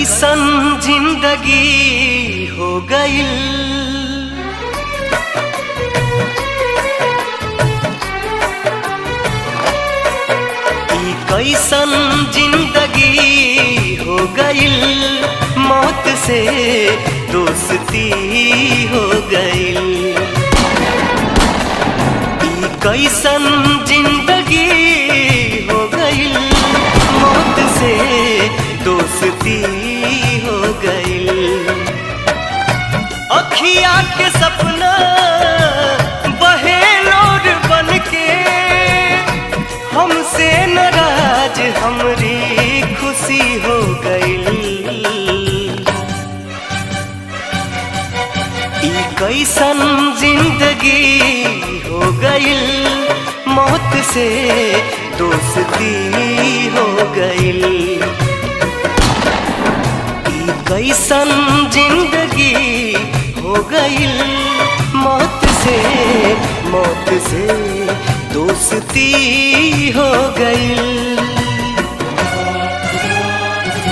कैसन जिंदगी हो गई, कैसन जिंदगी हो गई, मौत से दोस्ती हो गई। कैसन जिंदगी हो गई, मौत से दोस्ती हो गई। अखिया के सपना बहे लोर बन के, हमसे नाराज हमरी खुशी हो गई। कैसन जिंदगी हो गई, मौत से दोस्ती हो गई। कैसन जिंदगी हो गई, मौत से दोस्ती हो गई।